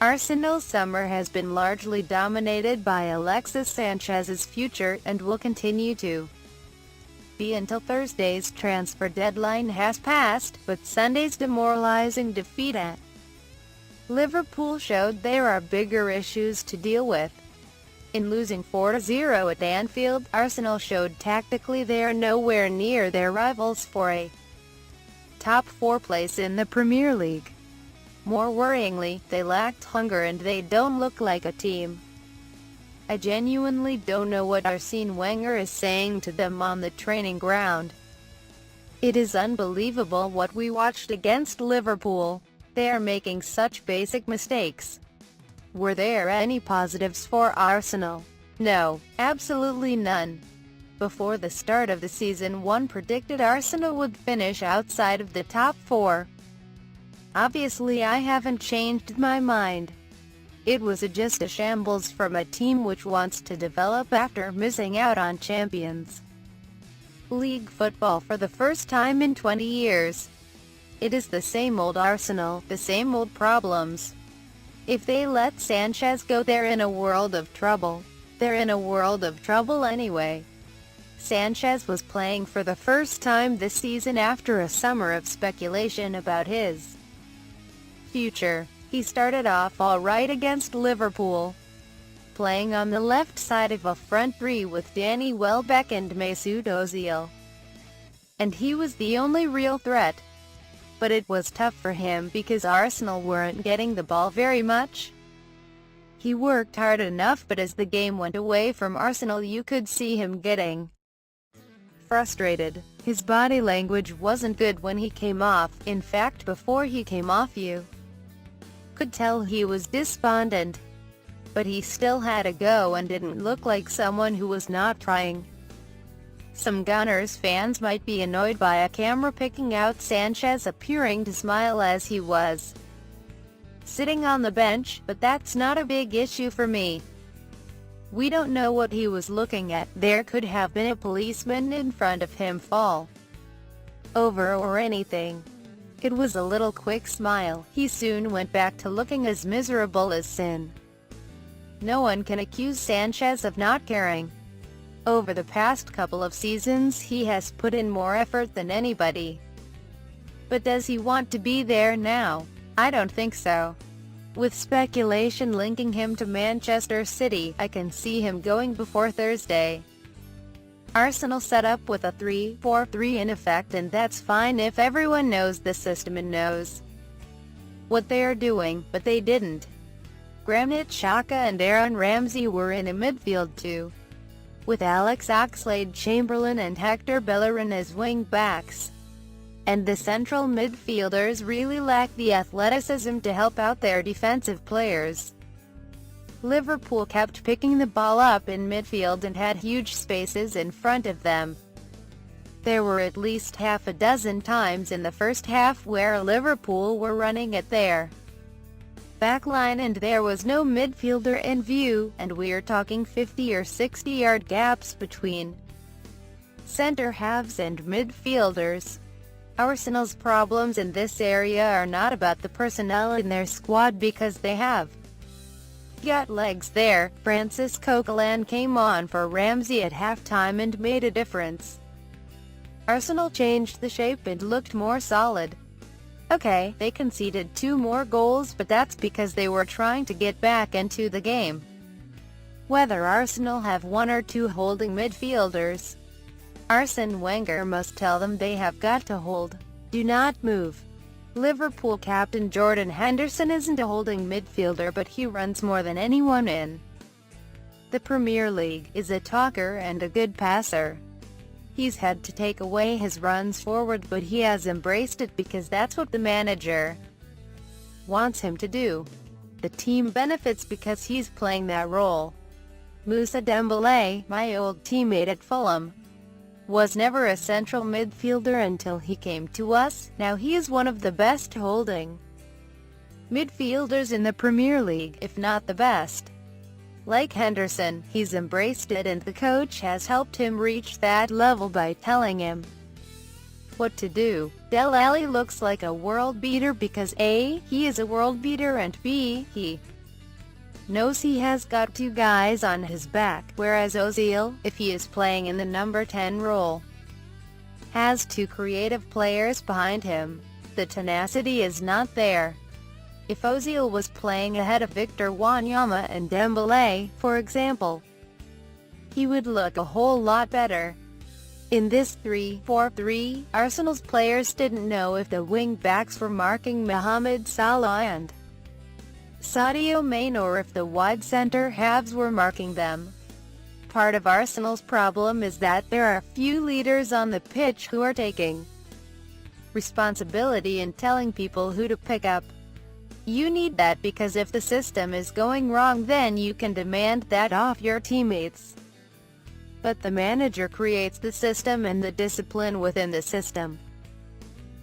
Arsenal's summer has been largely dominated by Alexis Sanchez's future, and will continue to be until Thursday's transfer deadline has passed, but Sunday's demoralizing defeat at Liverpool showed there are bigger issues to deal with. In losing 4-0 at Anfield, Arsenal showed tactically they are nowhere near their rivals for a top 4 place in the Premier League. More worryingly, they lacked hunger and they don't look like a team. I genuinely don't know what Arsene Wenger is saying to them on the training ground. It is unbelievable what we watched against Liverpool. They are making such basic mistakes. Were there any positives for Arsenal? No, absolutely none. Before the start of the season, one predicted Arsenal would finish outside of the top 4. Obviously I haven't changed my mind. It was just a shambles from a team which wants to develop after missing out on Champions League football for the first time in 20 years. It is the same old Arsenal, the same old problems. If they let Sanchez go, they're in a world of trouble. They're in a world of trouble anyway. Sanchez was playing for the first time this season after a summer of speculation about his future. He started off all right against Liverpool, playing on the left side of a front three with Danny Welbeck and Mesut Ozil. And he was the only real threat. But it was tough for him because Arsenal weren't getting the ball very much. He worked hard enough, but as the game went away from Arsenal you could see him getting frustrated. His body language wasn't good when he came off. In fact, before he came off you could tell he was despondent. But he still had a go and didn't look like someone who was not trying. Some Gunners fans might be annoyed by a camera picking out Sanchez appearing to smile as he was sitting on the bench, but that's not a big issue for me. We don't know what he was looking at. There could have been a policeman in front of him fall over or anything. It was a little quick smile. He soon went back to looking as miserable as sin. No one can accuse Sanchez of not caring. Over the past couple of seasons he has put in more effort than anybody. But does he want to be there now? I don't think so. With speculation linking him to Manchester City, I can see him going before Thursday. Arsenal set up with a 3-4-3 in effect, and that's fine if everyone knows the system and knows what they are doing, but they didn't. Granit Xhaka and Aaron Ramsey were in a midfield too, with Alex Oxlade-Chamberlain and Hector Bellerin as wing-backs. And the central midfielders really lack the athleticism to help out their defensive players. Liverpool kept picking the ball up in midfield and had huge spaces in front of them. There were at least half a dozen times in the first half where Liverpool were running at their backline and there was no midfielder in view, and we're talking 50 or 60-yard gaps between centre-halves and midfielders. Arsenal's problems in this area are not about the personnel in their squad because they have got legs there. Francis Coquelin came on for Ramsey at halftime and made a difference. Arsenal changed the shape and looked more solid. Okay, they conceded 2 more goals, but that's because they were trying to get back into the game. Whether Arsenal have 1 or 2 holding midfielders, Arsene Wenger must tell them they have got to hold. Do not move. Liverpool captain Jordan Henderson isn't a holding midfielder, but he runs more than anyone in the Premier League, is a talker and a good passer. He's had to take away his runs forward, but he has embraced it because that's what the manager wants him to do. The team benefits because he's playing that role. Moussa Dembélé, my old teammate at Fulham, was never a central midfielder until he came to us. Now he is one of the best holding midfielders in the Premier League, if not the best. Like Henderson, he's embraced it, and the coach has helped him reach that level by telling him what to do. Dele Alli looks like a world beater because A, he is a world beater, and B, he knows he has got two guys on his back, whereas Ozil, if he is playing in the number 10 role, has two creative players behind him. The tenacity is not there. If Ozil was playing ahead of Victor Wanyama and Dembélé, for example, he would look a whole lot better. In this 3-4-3, Arsenal's players didn't know if the wing-backs were marking Mohamed Salah and Sadio Mane or if the wide centre-halves were marking them. Part of Arsenal's problem is that there are few leaders on the pitch who are taking responsibility and telling people who to pick up. You need that because if the system is going wrong, then you can demand that off your teammates. But the manager creates the system and the discipline within the system.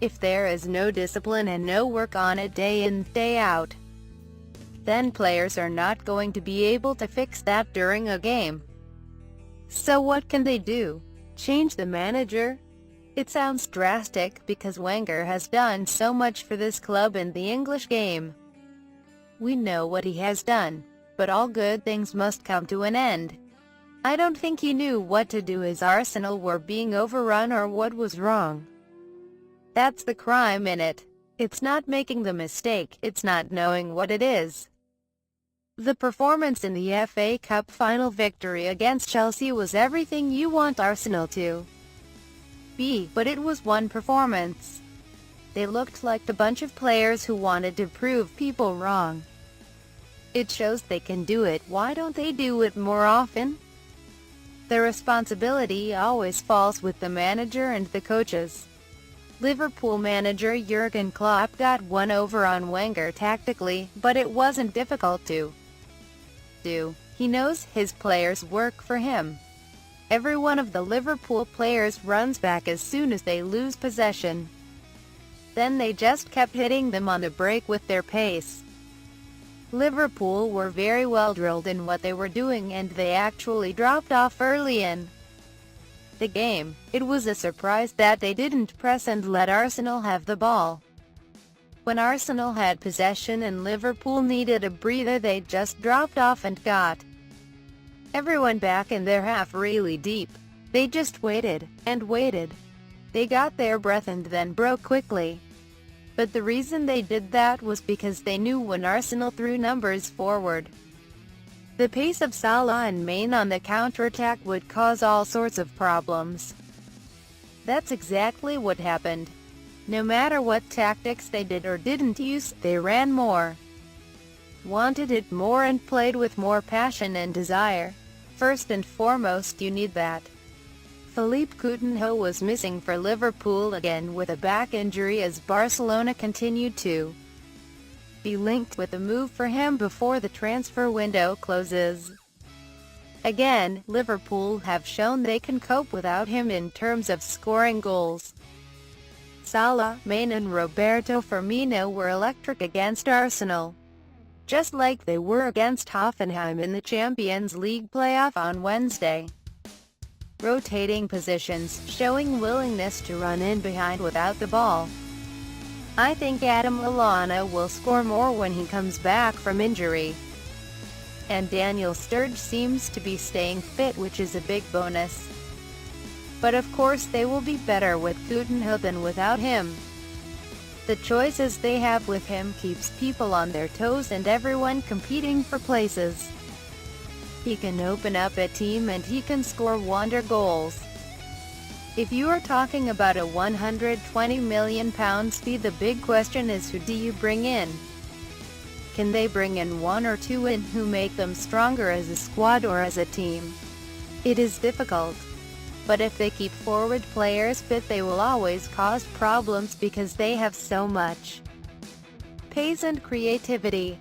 If there is no discipline and no work on it day in, day out, then players are not going to be able to fix that during a game. So what can they do? Change the manager? It sounds drastic because Wenger has done so much for this club in the English game. We know what he has done, but all good things must come to an end. I don't think he knew what to do as Arsenal were being overrun or what was wrong. That's the crime in it. It's not making the mistake, it's not knowing what it is. The performance in the FA Cup final victory against Chelsea was everything you want Arsenal to be, but it was one performance. They looked like a bunch of players who wanted to prove people wrong. It shows they can do it. Why don't they do it more often? The responsibility always falls with the manager and the coaches. Liverpool manager Jurgen Klopp got one over on Wenger tactically, but it wasn't difficult to do. He knows his players work for him. Every one of the Liverpool players runs back as soon as they lose possession. Then they just kept hitting them on the break with their pace. Liverpool were very well drilled in what they were doing and they actually dropped off early in the game. It was a surprise that they didn't press and let Arsenal have the ball. When Arsenal had possession and Liverpool needed a breather, they just dropped off and got everyone back in their half really deep. They just waited, and waited. They got their breath and then broke quickly. But the reason they did that was because they knew when Arsenal threw numbers forward, the pace of Salah and Mane on the counterattack would cause all sorts of problems. That's exactly what happened. No matter what tactics they did or didn't use, they ran more, wanted it more and played with more passion and desire. First and foremost, you need that. Philippe Coutinho was missing for Liverpool again with a back injury as Barcelona continued to be linked with a move for him before the transfer window closes. Again, Liverpool have shown they can cope without him in terms of scoring goals. Salah, Mane and Roberto Firmino were electric against Arsenal, just like they were against Hoffenheim in the Champions League playoff on Wednesday. Rotating positions, showing willingness to run in behind without the ball. I think Adam Lallana will score more when he comes back from injury. And Daniel Sturridge seems to be staying fit, which is a big bonus. But of course they will be better with Coutinho than without him. The choices they have with him keeps people on their toes and everyone competing for places. He can open up a team and he can score wonder goals. If you are talking about a £120 million fee, the big question is, who do you bring in? Can they bring in one or two in who make them stronger as a squad or as a team? It is difficult. But if they keep forward players fit, they will always cause problems because they have so much pace and creativity.